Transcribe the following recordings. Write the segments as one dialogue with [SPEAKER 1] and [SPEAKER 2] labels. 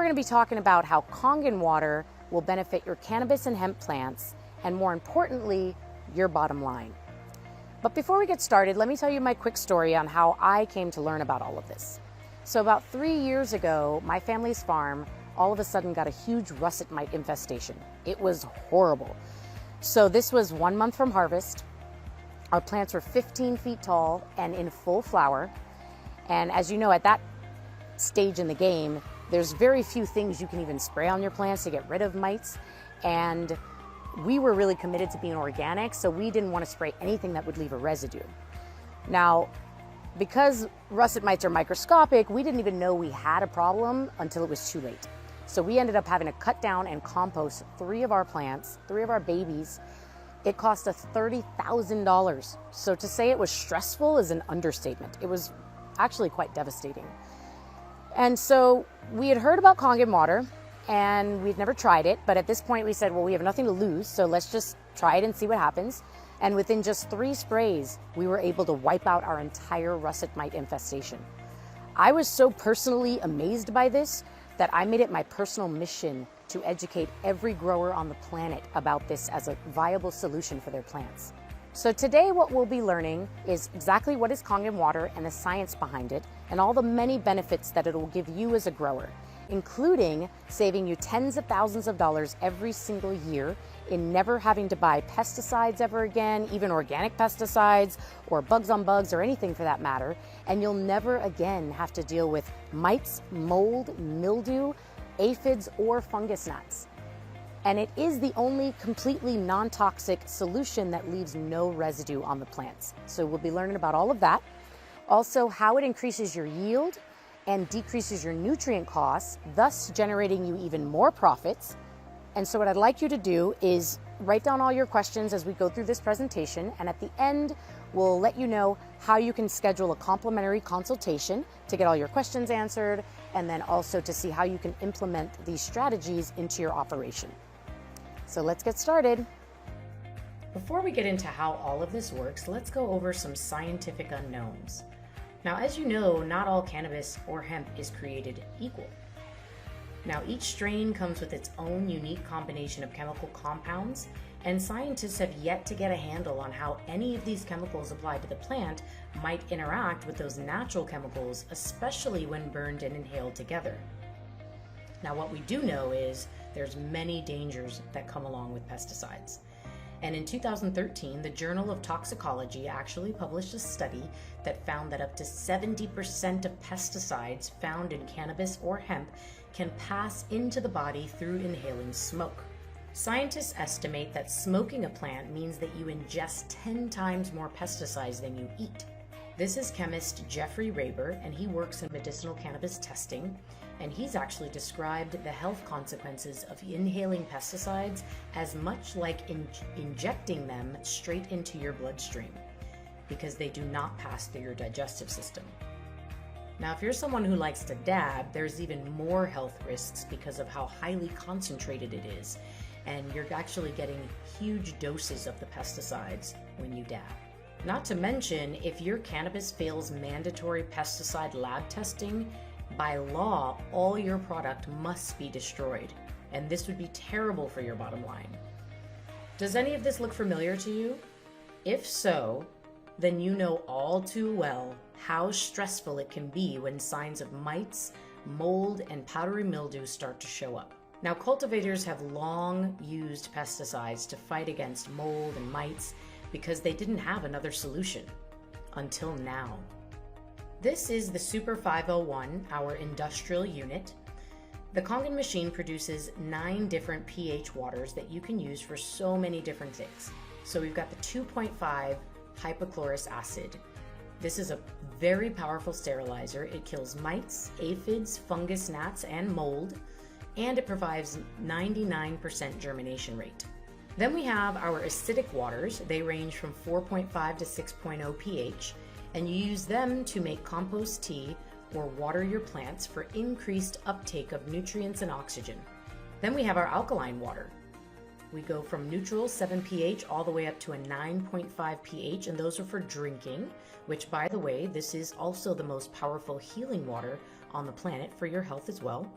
[SPEAKER 1] going to be talking about how Kangen Water will benefit your cannabis and hemp plants, and more importantly, your bottom line. But before we get started, let me tell you my quick story on how I came to learn about all of this. So about 3 years ago, my family's farm all of a sudden got a huge russet mite infestation. It was horrible. So this was 1 month from harvest. Our plants were 15 feet tall and in full flower. And as you know, at that stage in the game, there's very few things you can even spray on your plants to get rid of mites. And we were really committed to being organic, so we didn't want to spray anything that would leave a residue. Now, because russet mites are microscopic, we didn't even know we had a problem until it was too late. So we ended up having to cut down and compost 3 of our plants, 3 of our babies. It cost us $30,000. So to say it was stressful is an understatement. It was actually quite devastating. And so we had heard about Kangen Water and we'd never tried it, but at this point we said, well, we have nothing to lose, so let's just try it and see what happens. And within just 3 sprays, we were able to wipe out our entire russet mite infestation. I was so personally amazed by this that I made it my personal mission to educate every grower on the planet about this as a viable solution for their plants. So today what we'll be learning is exactly what is Kangen Water and the science behind it, and all the many benefits that it will give you as a grower, including saving you tens of thousands of dollars every single year in never having to buy pesticides ever again, even organic pesticides or bugs on bugs or anything for that matter. And you'll never again have to deal with mites, mold, mildew, aphids, or fungus gnats. And it is the only completely non-toxic solution that leaves no residue on the plants. So we'll be learning about all of that. Also, how it increases your yield and decreases your nutrient costs, thus generating you even more profits. And so what I'd like you to do is write down all your questions as we go through this presentation, and at the end, we'll let you know how you can schedule a complimentary consultation to get all your questions answered, and then also to see how you can implement these strategies into your operation. So let's get started. Before we get into how all of this works, let's go over some scientific unknowns. Now, as you know, not all cannabis or hemp is created equal. Now, each strain comes with its own unique combination of chemical compounds, and scientists have yet to get a handle on how any of these chemicals applied to the plant might interact with those natural chemicals, especially when burned and inhaled together. Now, what we do know is there's many dangers that come along with pesticides. And in 2013, the Journal of Toxicology actually published a study that found that up to 70% of pesticides found in cannabis or hemp can pass into the body through inhaling smoke. Scientists estimate that smoking a plant means that you ingest 10 times more pesticides than you eat. This is chemist Jeffrey Raber, and he works in medicinal cannabis testing, and he's actually described the health consequences of inhaling pesticides as much like injecting them straight into your bloodstream, because they do not pass through your digestive system. Now, if you're someone who likes to dab, there's even more health risks because of how highly concentrated it is, and you're actually getting huge doses of the pesticides when you dab. Not to mention, if your cannabis fails mandatory pesticide lab testing, by law, all your product must be destroyed, and this would be terrible for your bottom line. Does any of this look familiar to you? If so, then you know all too well how stressful it can be when signs of mites, mold, and powdery mildew start to show up. Now, cultivators have long used pesticides to fight against mold and mites because they didn't have another solution until now. This is the Super 501, our industrial unit. The Kangen machine produces 9 different pH waters that you can use for so many different things. So we've got the 2.5 hypochlorous acid. This is a very powerful sterilizer. It kills mites, aphids, fungus gnats, and mold, and it provides 99% germination rate. Then we have our acidic waters. They range from 4.5 to 6.0 pH, and you use them to make compost tea or water your plants for increased uptake of nutrients and oxygen. Then we have our alkaline water. We go from neutral 7 pH all the way up to a 9.5 pH, and those are for drinking, which, by the way, this is also the most powerful healing water on the planet for your health as well.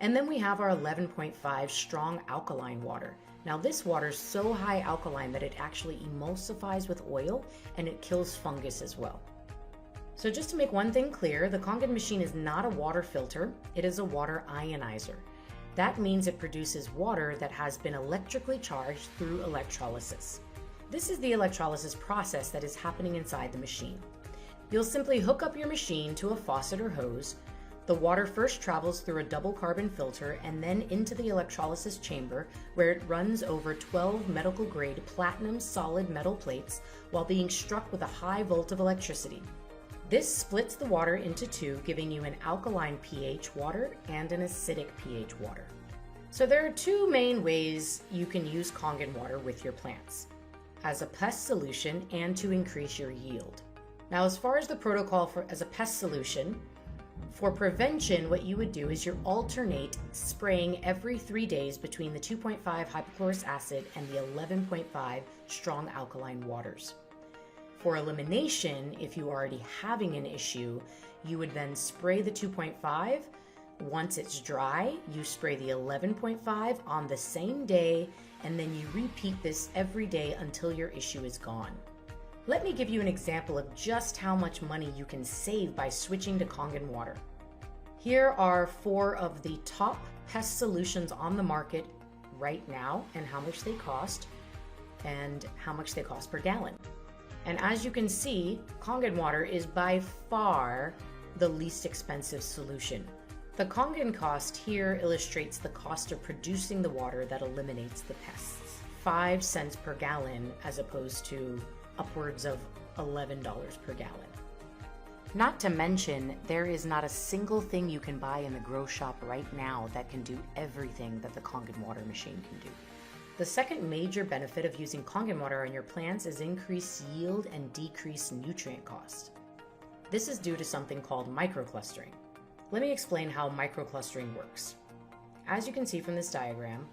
[SPEAKER 1] And then we have our 11.5 strong alkaline water. Now this water is so high alkaline that it actually emulsifies with oil and it kills fungus as well. So just to make one thing clear, the Kangen machine is not a water filter, it is a water ionizer. That means it produces water that has been electrically charged through electrolysis. This is the electrolysis process that is happening inside the machine. You'll simply hook up your machine to a faucet or hose. The water first travels through a double carbon filter and then into the electrolysis chamber, where it runs over 12 medical grade platinum solid metal plates while being struck with a high volt of electricity. This splits the water into two, giving you an alkaline pH water and an acidic pH water. So there are two main ways you can use Kangen water with your plants: as a pest solution and to increase your yield. Now, as far as the protocol as a pest solution, for prevention, what you would do is you alternate spraying every 3 days between the 2.5 hypochlorous acid and the 11.5 strong alkaline waters. For elimination, if you're already having an issue, you would then spray the 2.5. Once it's dry, you spray the 11.5 on the same day, and then you repeat this every day until your issue is gone. Let me give you an example of just how much money you can save by switching to Kangen water. Here are 4 of the top pest solutions on the market right now and how much they cost per gallon. And as you can see, Kangen water is by far the least expensive solution. The Kangen cost here illustrates the cost of producing the water that eliminates the pests. 5 cents per gallon as opposed to upwards of $11 per gallon. Not to mention, there is not a single thing you can buy in the grow shop right now that can do everything that the Kangen water machine can do. The second major benefit of using Kangen water on your plants is increased yield and decreased nutrient cost. This is due to something called microclustering. Let me explain how microclustering works. As you can see from this diagram,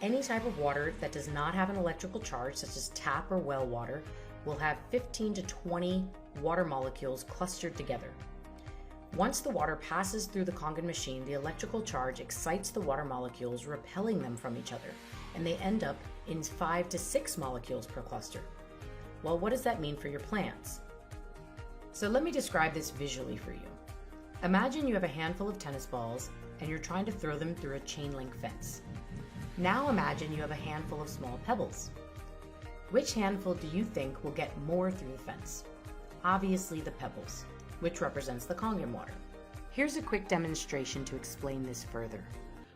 [SPEAKER 1] any type of water that does not have an electrical charge, such as tap or well water, will have 15 to 20 water molecules clustered together. Once the water passes through the Kangen machine, the electrical charge excites the water molecules, repelling them from each other, and they end up in 5 to 6 molecules per cluster. Well, what does that mean for your plants? So let me describe this visually for you. Imagine you have a handful of tennis balls and you're trying to throw them through a chain link fence. Now imagine you have a handful of small pebbles. Which handful do you think will get more through the fence? Obviously the pebbles, which represents the Kangen water. Here's a quick demonstration to explain this further.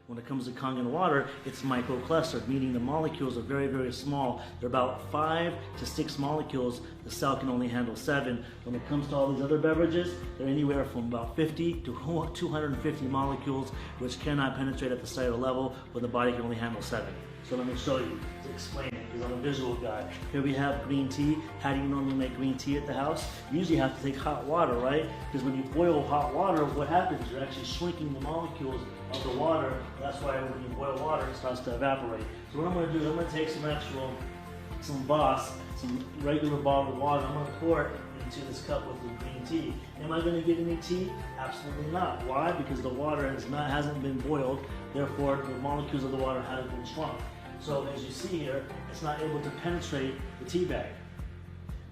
[SPEAKER 2] When it comes to Kangen water, it's microclustered, meaning the molecules are very, very small. They're about 5 to 6 molecules. The cell can only handle 7. When it comes to all these other beverages, they're anywhere from about 50 to 250 molecules, which cannot penetrate at the cellular level, but the body can only handle 7. So let me show you to explain it, because I'm a visual guy. Here we have green tea. How do you normally make green tea at the house? You usually have to take hot water, right? Because when you boil hot water, what happens? You're actually shrinking the molecules of the water. That's why when you boil water, it starts to evaporate. So what I'm going to do is I'm going to take some Voss, some regular bottled water. I'm going to pour it into this cup with the green tea. Am I going to get any tea? Absolutely not. Why? Because the water hasn't been boiled. Therefore, the molecules of the water haven't been shrunk. So as you see here, it's not able to penetrate the tea bag.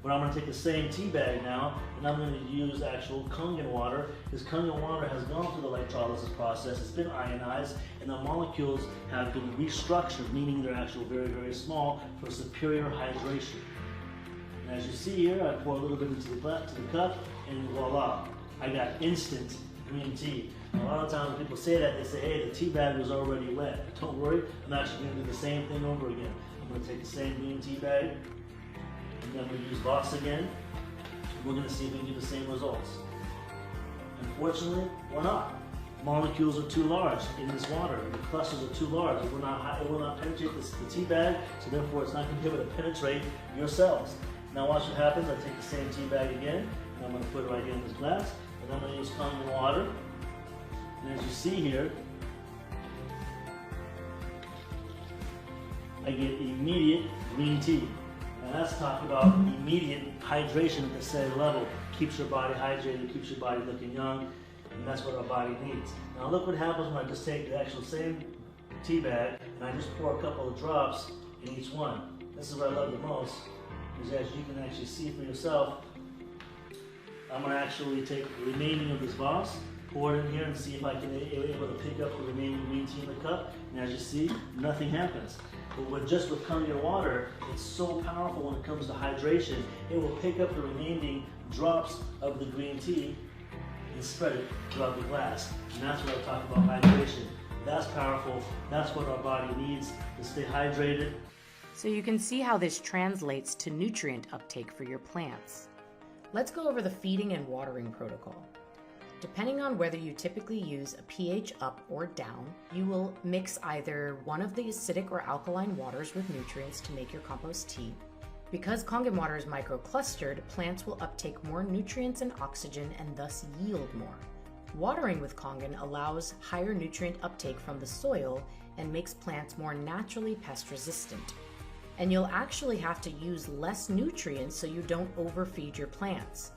[SPEAKER 2] But I'm going to take the same tea bag now, and I'm going to use actual Kangen water, because Kangen water has gone through the electrolysis process, it's been ionized, and the molecules have been restructured, meaning they're actually very, very small for superior hydration. And as you see here, I pour a little bit into the cup, and voila, I got instant green tea. A lot of times when people say that, they say, hey, the tea bag was already wet. Don't worry, I'm actually going to do the same thing over again. I'm going to take the same green tea bag, and then we use Voss again. We're going to see if we can get the same results. Unfortunately, we're not. Molecules are too large in this water. The clusters are too large. It will not penetrate the tea bag, so therefore it's not going to be able to penetrate your cells. Now watch what happens. I take the same tea bag again, and I'm going to put it right here in this glass, and I'm going to use Kangen water. And as you see here, I get immediate green tea. And that's talking about immediate hydration at the cellular level. Keeps your body hydrated, keeps your body looking young. and that's what our body needs. Now look what happens when I just take the actual same tea bag and I just pour a couple of drops in each one. This is what I love the most, is as you can actually see for yourself, I'm going to actually take the remaining of this Voss, pour it in here and see if I can be able to pick up the remaining green tea in the cup. And as you see, nothing happens. But with Kangen Water, it's so powerful when it comes to hydration. It will pick up the remaining drops of the green tea and spread it throughout the glass. And that's what I talk about hydration. That's powerful. That's what our body needs to stay hydrated.
[SPEAKER 1] So you can see how this translates to nutrient uptake for your plants. Let's go over the feeding and watering protocol. Depending on whether you typically use a pH up or down, you will mix either one of the acidic or alkaline waters with nutrients to make your compost tea. Because Kangen water is microclustered, plants will uptake more nutrients and oxygen and thus yield more. Watering with Kangen allows higher nutrient uptake from the soil and makes plants more naturally pest resistant. And you'll actually have to use less nutrients so you don't overfeed your plants.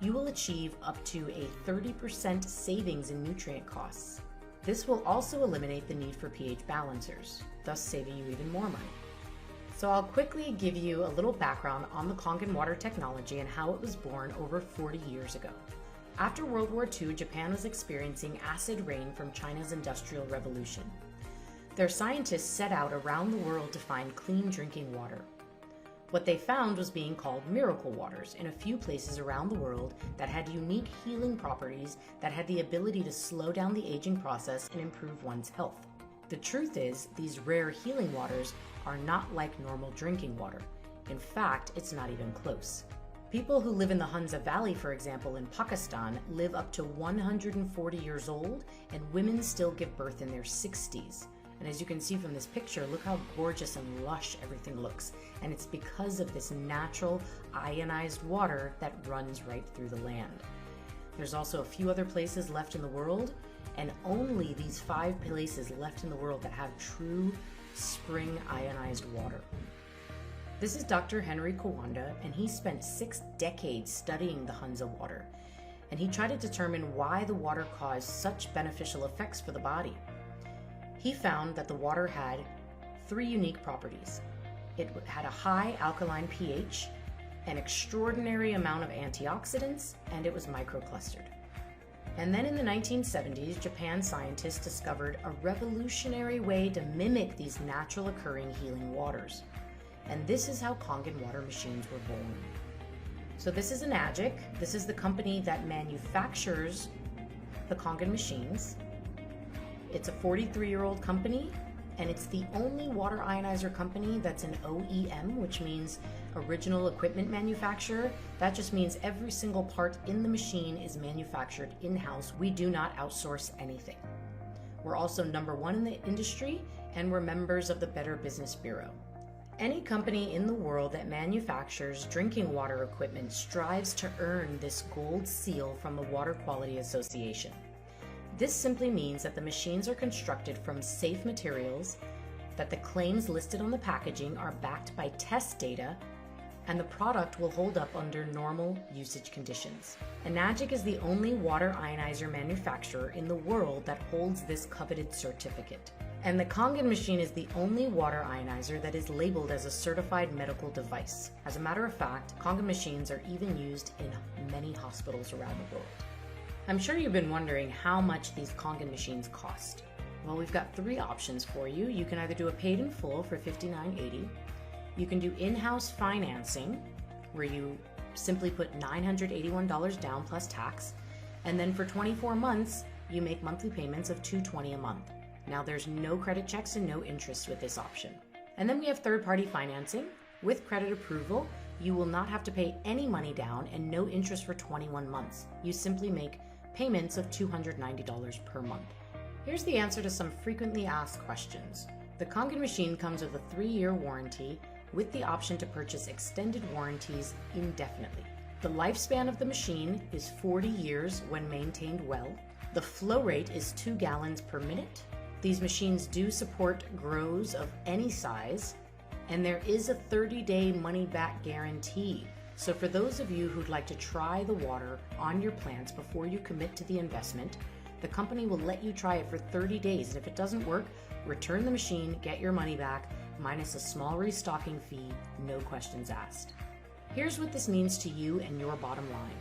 [SPEAKER 1] You will achieve up to a 30% savings in nutrient costs. This will also eliminate the need for pH balancers, thus saving you even more money. So I'll quickly give you a little background on the Kangen water technology and how it was born over 40 years ago. After World War II, Japan was experiencing acid rain from China's Industrial Revolution. Their scientists set out around the world to find clean drinking water. What they found was being called miracle waters in a few places around the world that had unique healing properties that had the ability to slow down the aging process and improve one's health. The truth is, these rare healing waters are not like normal drinking water. In fact, it's not even close. People who live in the Hunza Valley, for example, in Pakistan, live up to 140 years old, and women still give birth in their 60s. And as you can see from this picture, look how gorgeous and lush everything looks. And it's because of this natural ionized water that runs right through the land. There's also a few other places left in the world, and only these 5 places left in the world that have true spring ionized water. This is Dr. Henry Kawanda, and he spent 6 decades studying the Hunza water. And he tried to determine why the water caused such beneficial effects for the body. He found that the water had 3 unique properties. It had a high alkaline pH, an extraordinary amount of antioxidants, and it was microclustered. And then in the 1970s, Japan scientists discovered a revolutionary way to mimic these natural occurring healing waters. And this is how Kangen water machines were born. So this is Enagic. This is the company that manufactures the Kangen machines. It's a 43-year-old company, and it's the only water ionizer company that's an OEM, which means original equipment manufacturer. That just means every single part in the machine is manufactured in-house. We do not outsource anything. We're also #1 in the industry, and we're members of the Better Business Bureau. Any company in the world that manufactures drinking water equipment strives to earn this gold seal from the Water Quality Association. This simply means that the machines are constructed from safe materials, that the claims listed on the packaging are backed by test data, and the product will hold up under normal usage conditions. Enagic is the only water ionizer manufacturer in the world that holds this coveted certificate. And the Kangen machine is the only water ionizer that is labeled as a certified medical device. As a matter of fact, Kangen machines are even used in many hospitals around the world. I'm sure you've been wondering how much these Kangen machines cost. Well, we've got 3 options for you. You can either do a paid in full for $59.80. You can do in-house financing, where you simply put $981 down plus tax. And then for 24 months, you make monthly payments of $220 a month. Now there's no credit checks and no interest with this option. And then we have third-party financing. With credit approval, you will not have to pay any money down and no interest for 21 months. You simply make payments of $290 per month. Here's the answer to some frequently asked questions. The Kangen machine comes with a 3-year warranty with the option to purchase extended warranties indefinitely. The lifespan of the machine is 40 years when maintained well. The flow rate is 2 gallons per minute. These machines do support grows of any size, and there is a 30-day money-back guarantee. So for those of you who'd like to try the water on your plants before you commit to the investment, the company will let you try it for 30 days. And if it doesn't work, return the machine, get your money back, minus a small restocking fee, no questions asked. Here's what this means to you and your bottom line.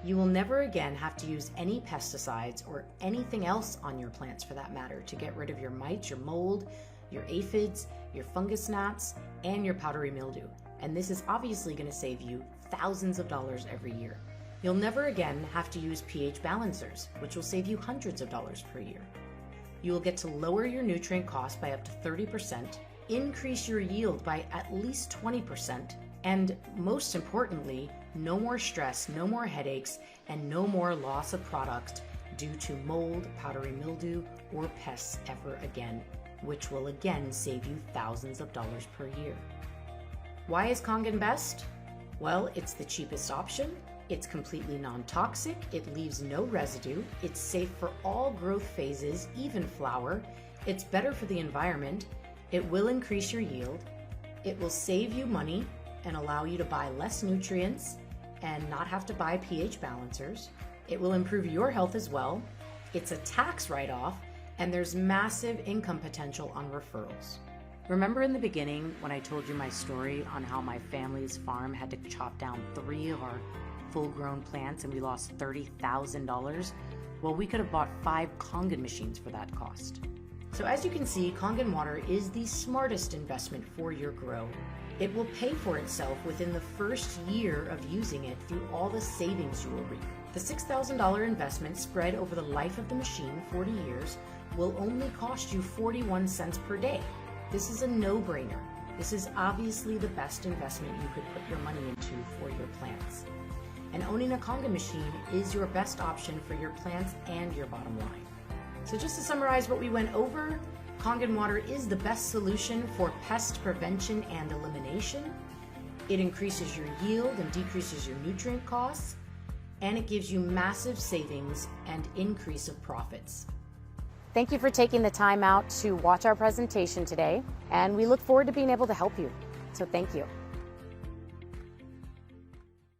[SPEAKER 1] You will never again have to use any pesticides or anything else on your plants for that matter to get rid of your mites, your mold, your aphids, your fungus gnats, and your powdery mildew. And this is obviously going to save you thousands of dollars every year. You'll never again have to use pH balancers, which will save you hundreds of dollars per year. You will get to lower your nutrient cost by up to 30%, increase your yield by at least 20%, and most importantly, no more stress, no more headaches, and no more loss of product due to mold, powdery mildew, or pests ever again, which will again save you thousands of dollars per year. Why is Kangen best? Well, it's the cheapest option, it's completely non-toxic, it leaves no residue, it's safe for all growth phases, even flower, it's better for the environment, it will increase your yield, it will save you money and allow you to buy less nutrients and not have to buy pH balancers, it will improve your health as well, it's a tax write-off, and there's massive income potential on referrals. Remember in the beginning when I told you my story on how my family's farm had to chop down 3 of our full-grown plants and we lost $30,000? Well, we could have bought 5 Kangen machines for that cost. So as you can see, Kangen Water is the smartest investment for your grow. It will pay for itself within the first year of using it through all the savings you will reap. The $6,000 investment spread over the life of the machine, 40 years, will only cost you 41 cents per day. This is a no-brainer. This is obviously the best investment you could put your money into for your plants. And owning a Kangen machine is your best option for your plants and your bottom line. So just to summarize what we went over, Kangen Water is the best solution for pest prevention and elimination. It increases your yield and decreases your nutrient costs, and it gives you massive savings and increase of profits. Thank you for taking the time out to watch our presentation today, and we look forward to being able to help you. So thank you.